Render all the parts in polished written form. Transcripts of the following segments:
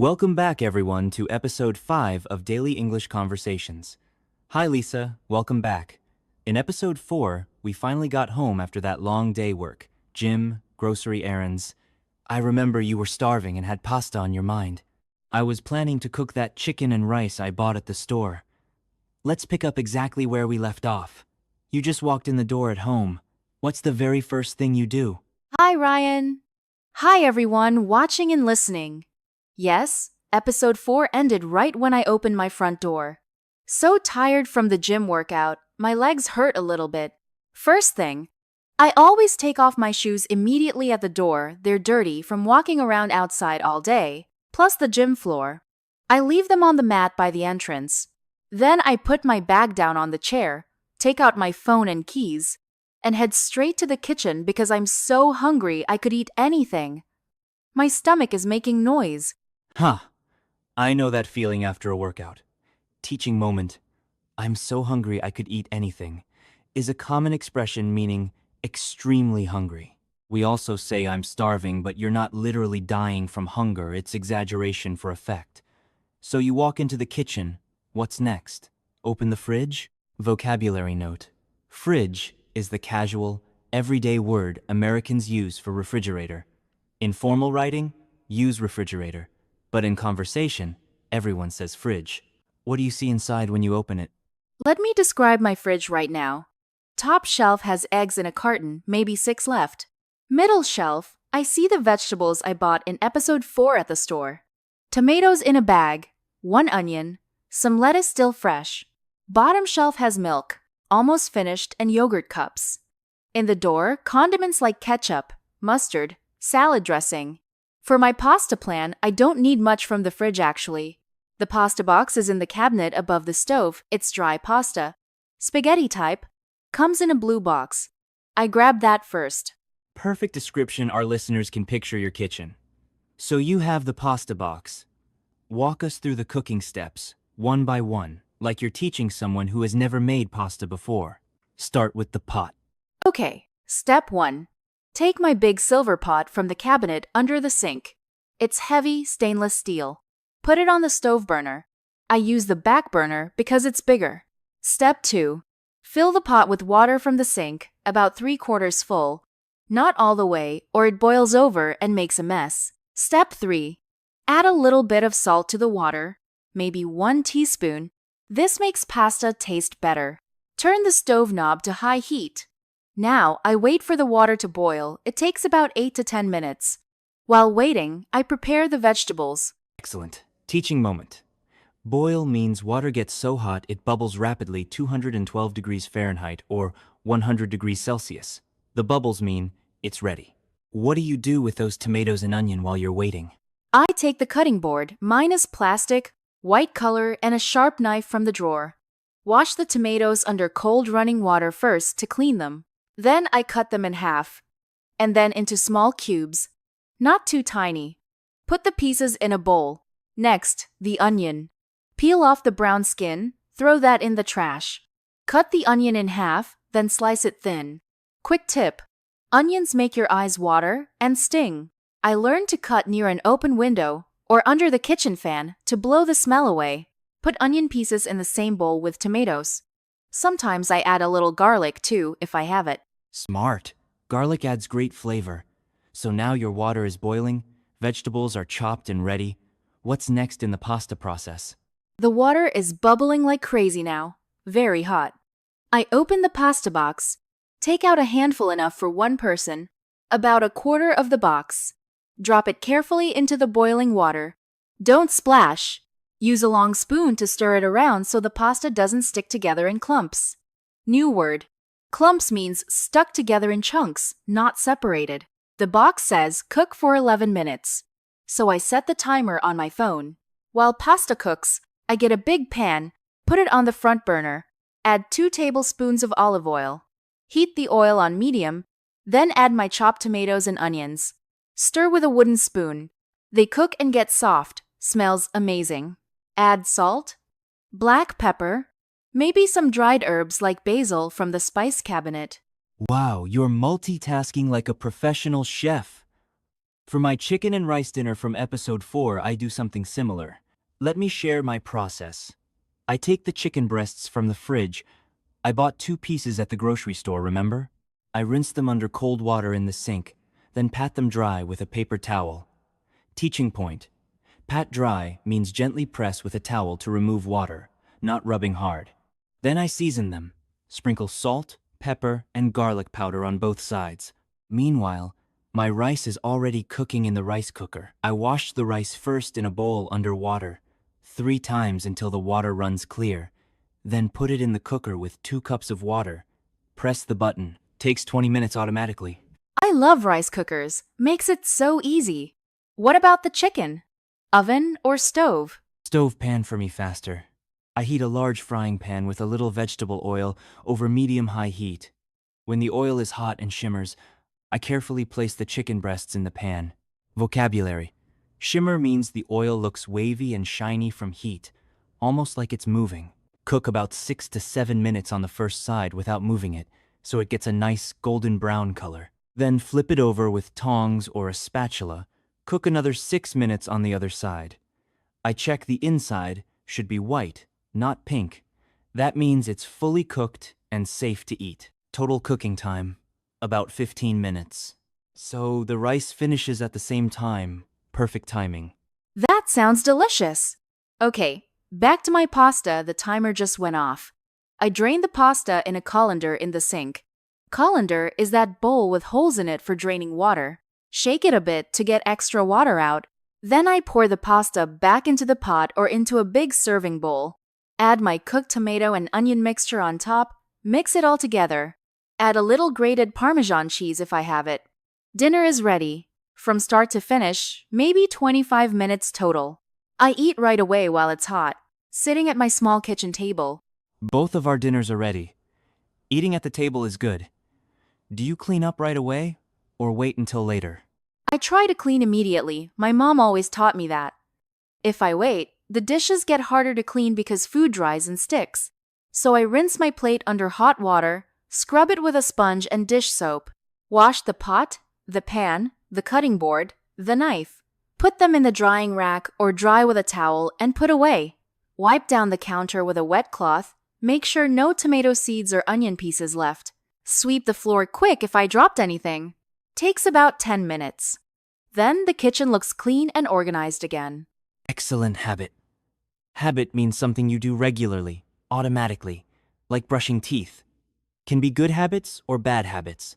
Welcome back, everyone, to episode 5 of Daily English Conversations. Hi, Lisa. Welcome back. In episode 4, we finally got home after that long day work. Gym, grocery errands. I remember you were starving and had pasta on your mind. I was planning to cook that chicken and rice I bought at the store. Let's pick up exactly where we left off. You just walked in the door at home. What's the very first thing you do? Hi, Ryan. Hi, everyone watching and listening. Yes, episode 4 ended right when I opened my front door. So tired from the gym workout, my legs hurt a little bit. First thing, I always take off my shoes immediately at the door. They're dirty from walking around outside all day, plus the gym floor. I leave them on the mat by the entrance. Then I put my bag down on the chair, take out my phone and keys, and head straight to the kitchen because I'm so hungry I could eat anything. My stomach is making noise. Huh. I know that feeling after a workout. Teaching moment, I'm so hungry I could eat anything, is a common expression meaning extremely hungry. We also say I'm starving, but you're not literally dying from hunger, it's exaggeration for effect. So you walk into the kitchen. What's next? Open the fridge? Vocabulary note. Fridge is the casual, everyday word Americans use for refrigerator. In formal writing, use refrigerator. But in conversation, everyone says fridge. What do you see inside when you open it? Let me describe my fridge right now. Top shelf has eggs in a carton, maybe 6 left. Middle shelf, I see the vegetables I bought in episode 4 at the store. Tomatoes in a bag, 1 onion, some lettuce still fresh. Bottom shelf has milk, almost finished, and yogurt cups. In the door, condiments like ketchup, mustard, salad dressing. For my pasta plan, I don't need much from the fridge actually. The pasta box is in the cabinet above the stove. It's dry pasta. Spaghetti type. Comes in a blue box. I grab that first. Perfect description. Our listeners can picture your kitchen. So you have the pasta box. Walk us through the cooking steps, one by one, like you're teaching someone who has never made pasta before. Start with the pot. Okay, step 1. Take my big silver pot from the cabinet under the sink. It's heavy stainless steel. Put it on the stove burner. I use the back burner because it's bigger. Step 2. Fill the pot with water from the sink, about 3/4 full. Not all the way, or it boils over and makes a mess. Step 3. Add a little bit of salt to the water, maybe 1 teaspoon. This makes pasta taste better. Turn the stove knob to high heat. Now, I wait for the water to boil. It takes about 8 to 10 minutes. While waiting, I prepare the vegetables. Excellent. Teaching moment. Boil means water gets so hot it bubbles rapidly 212 degrees Fahrenheit or 100 degrees Celsius. The bubbles mean it's ready. What do you do with those tomatoes and onion while you're waiting? I take the cutting board, mine is plastic, white color, and a sharp knife from the drawer. Wash the tomatoes under cold running water first to clean them. Then I cut them in half, and then into small cubes, not too tiny. Put the pieces in a bowl. Next, the onion. Peel off the brown skin, throw that in the trash. Cut the onion in half, then slice it thin. Quick tip: onions make your eyes water and sting. I learned to cut near an open window or under the kitchen fan to blow the smell away. Put onion pieces in the same bowl with tomatoes. Sometimes I add a little garlic too if I have it. Smart. Garlic adds great flavor. So now your water is boiling, vegetables are chopped and ready. What's next in the pasta process? The water is bubbling like crazy now, very hot. I open the pasta box, take out a handful enough for 1 person, about 1/4 of the box. Drop it carefully into the boiling water. Don't splash. Use a long spoon to stir it around so the pasta doesn't stick together in clumps. New word. Clumps means stuck together in chunks, not separated. The box says cook for 11 minutes. So I set the timer on my phone. While pasta cooks, I get a big pan, put it on the front burner, add 2 tablespoons of olive oil. Heat the oil on medium, then add my chopped tomatoes and onions. Stir with a wooden spoon. They cook and get soft, smells amazing. Add salt, black pepper, maybe some dried herbs like basil from the spice cabinet. Wow, you're multitasking like a professional chef. For my chicken and rice dinner from episode 4, I do something similar. Let me share my process. I take the chicken breasts from the fridge. I bought 2 pieces at the grocery store, remember? I rinse them under cold water in the sink, then pat them dry with a paper towel. Teaching point. Pat dry means gently press with a towel to remove water, not rubbing hard. Then I season them. Sprinkle salt, pepper, and garlic powder on both sides. Meanwhile, my rice is already cooking in the rice cooker. I wash the rice first in a bowl under water, 3 times until the water runs clear. Then put it in the cooker with 2 cups of water. Press the button. Takes 20 minutes automatically. I love rice cookers. Makes it so easy. What about the chicken? Oven or stove? Stove pan for me faster. I heat a large frying pan with a little vegetable oil over medium-high heat. When the oil is hot and shimmers, I carefully place the chicken breasts in the pan. Vocabulary. Shimmer means the oil looks wavy and shiny from heat, almost like it's moving. Cook about 6 to 7 minutes on the first side without moving it, so it gets a nice golden brown color. Then flip it over with tongs or a spatula. Cook another 6 minutes on the other side. I check the inside should be white, not pink. That means it's fully cooked and safe to eat. Total cooking time, about 15 minutes. So the rice finishes at the same time. Perfect timing. That sounds delicious. Okay, back to my pasta. The timer just went off. I drained the pasta in a colander in the sink. Colander is that bowl with holes in it for draining water. Shake it a bit to get extra water out. Then I pour the pasta back into the pot or into a big serving bowl. Add my cooked tomato and onion mixture on top. Mix it all together. Add a little grated Parmesan cheese if I have it. Dinner is ready. From start to finish, maybe 25 minutes total. I eat right away while it's hot, sitting at my small kitchen table. Both of our dinners are ready. Eating at the table is good. Do you clean up right away or wait until later? I try to clean immediately. My mom always taught me that. If I wait, the dishes get harder to clean because food dries and sticks. So I rinse my plate under hot water, scrub it with a sponge and dish soap. Wash the pot, the pan, the cutting board, the knife. Put them in the drying rack or dry with a towel and put away. Wipe down the counter with a wet cloth. Make sure no tomato seeds or onion pieces left. Sweep the floor quick if I dropped anything. Takes about 10 minutes. Then the kitchen looks clean and organized again. Excellent habit. Habit means something you do regularly, automatically, like brushing teeth. Can be good habits or bad habits.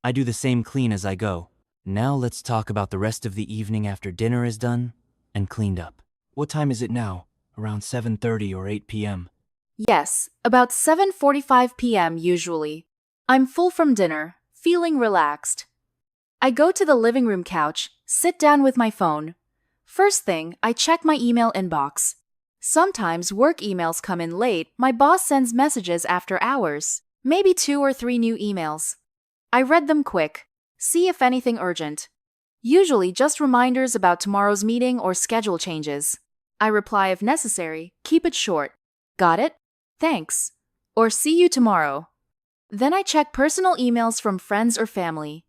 I do the same clean as I go. Now let's talk about the rest of the evening after dinner is done and cleaned up. What time is it now? Around 7:30 or 8 p.m. Yes, about 7:45 p.m. usually. I'm full from dinner, feeling relaxed. I go to the living room couch, sit down with my phone. First thing, I check my email inbox. Sometimes work emails come in late. My boss sends messages after hours, maybe 2 or 3 new emails. I read them quick, see if anything urgent. Usually just reminders about tomorrow's meeting or schedule changes. I reply if necessary, keep it short. Got it? Thanks. Or see you tomorrow. Then I check personal emails from friends or family.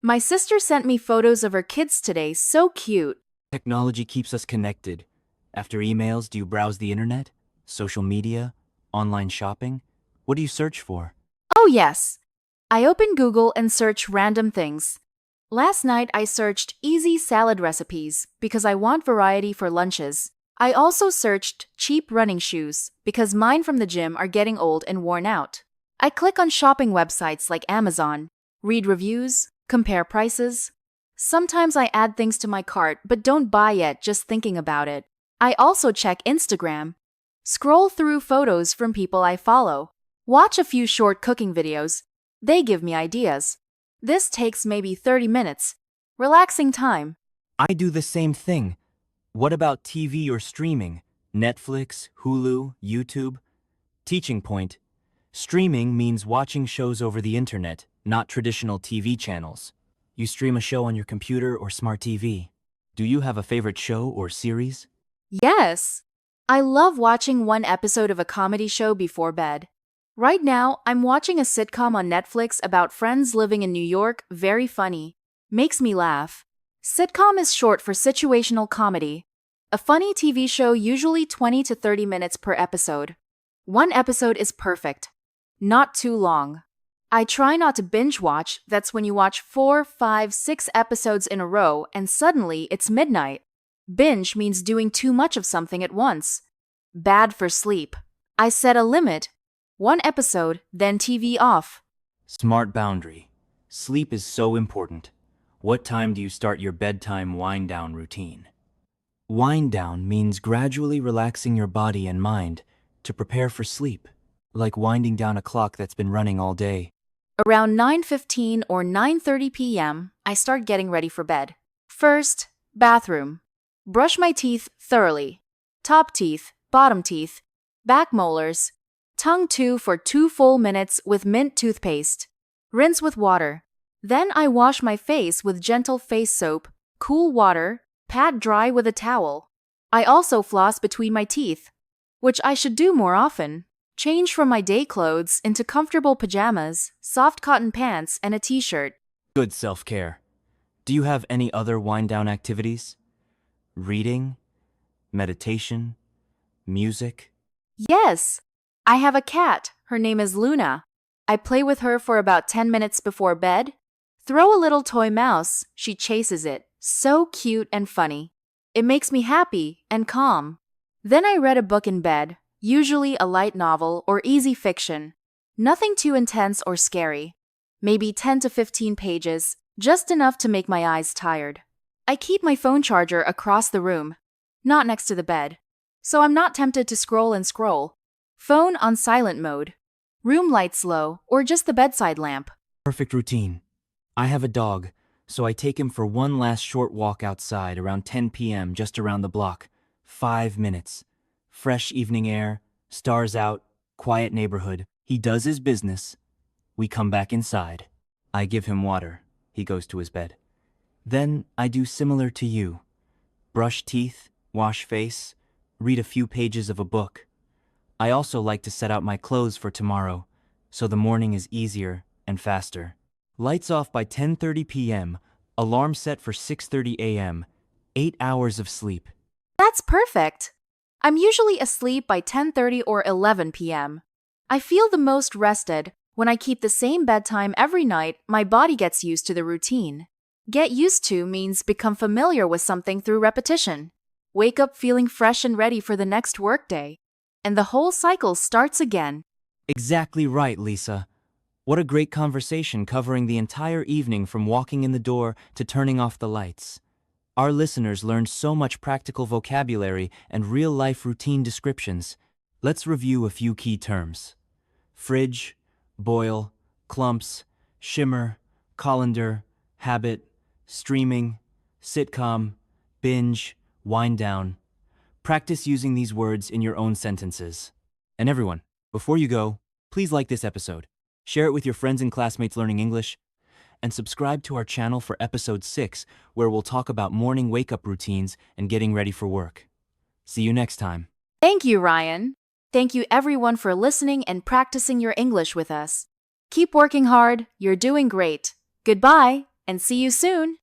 My sister sent me photos of her kids today, so cute. Technology keeps us connected. After emails, do you browse the internet? Social media? Online shopping? What do you search for? Oh yes. I open Google and search random things. Last night I searched easy salad recipes because I want variety for lunches. I also searched cheap running shoes because mine from the gym are getting old and worn out. I click on shopping websites like Amazon, read reviews, compare prices. Sometimes I add things to my cart but don't buy yet, just thinking about it. I also check Instagram. Scroll through photos from people I follow. Watch a few short cooking videos. They give me ideas. This takes maybe 30 minutes. Relaxing time. I do the same thing. What about TV or streaming? Netflix, Hulu, YouTube? Teaching point. Streaming means watching shows over the internet, not traditional TV channels. You stream a show on your computer or smart TV. Do you have a favorite show or series? Yes. I love watching one episode of a comedy show before bed. Right now, I'm watching a sitcom on Netflix about friends living in New York. Very funny. Makes me laugh. Sitcom is short for situational comedy. A funny TV show, usually 20 to 30 minutes per episode. One episode is perfect. Not too long. I try not to binge watch. That's when you watch 4, 5, 6 episodes in a row and suddenly it's midnight. Binge means doing too much of something at once. Bad for sleep. I set a limit. One episode, then TV off. Smart boundary. Sleep is so important. What time do you start your bedtime wind-down routine? Wind-down means gradually relaxing your body and mind to prepare for sleep, like winding down a clock that's been running all day. Around 9:15 or 9:30 p.m., I start getting ready for bed. First, bathroom. Brush my teeth thoroughly. Top teeth, bottom teeth, back molars. Tongue too for 2 full minutes with mint toothpaste. Rinse with water. Then I wash my face with gentle face soap, cool water, pat dry with a towel. I also floss between my teeth, which I should do more often. Change from my day clothes into comfortable pajamas, soft cotton pants, and a t-shirt. Good self-care. Do you have any other wind-down activities? Reading? Meditation? Music? Yes, I have a cat. Her name is Luna. I play with her for about 10 minutes before bed. Throw a little toy mouse. She chases it. So cute and funny. It makes me happy and calm. Then I read a book in bed, usually a light novel or easy fiction. Nothing too intense or scary. Maybe 10 to 15 pages, just enough to make my eyes tired. I keep my phone charger across the room, not next to the bed, so I'm not tempted to scroll and scroll. Phone on silent mode. Room lights low or just the bedside lamp. Perfect routine. I have a dog, so I take him for one last short walk outside around 10 p.m. just around the block. 5 minutes. Fresh evening air, stars out, quiet neighborhood. He does his business. We come back inside. I give him water. He goes to his bed. Then I do similar to you. Brush teeth, wash face, read a few pages of a book. I also like to set out my clothes for tomorrow, so the morning is easier and faster. Lights off by 10:30 p.m., alarm set for 6:30 a.m., 8 hours of sleep. That's perfect. I'm usually asleep by 10:30 or 11 p.m. I feel the most rested when I keep the same bedtime every night. My body gets used to the routine. Get used to means become familiar with something through repetition. Wake up feeling fresh and ready for the next workday. And the whole cycle starts again. Exactly right, Lisa. What a great conversation covering the entire evening from walking in the door to turning off the lights. Our listeners learned so much practical vocabulary and real-life routine descriptions. Let's review a few key terms. Fridge, boil, clumps, shimmer, colander, habit, streaming, sitcom, binge, wind down. Practice using these words in your own sentences. And everyone, before you go, please like this episode, share it with your friends and classmates learning English, and subscribe to our channel for episode 6, where we'll talk about morning wake-up routines and getting ready for work. See you next time. Thank you, Ryan. Thank you everyone for listening and practicing your English with us. Keep working hard. You're doing great. Goodbye, and see you soon.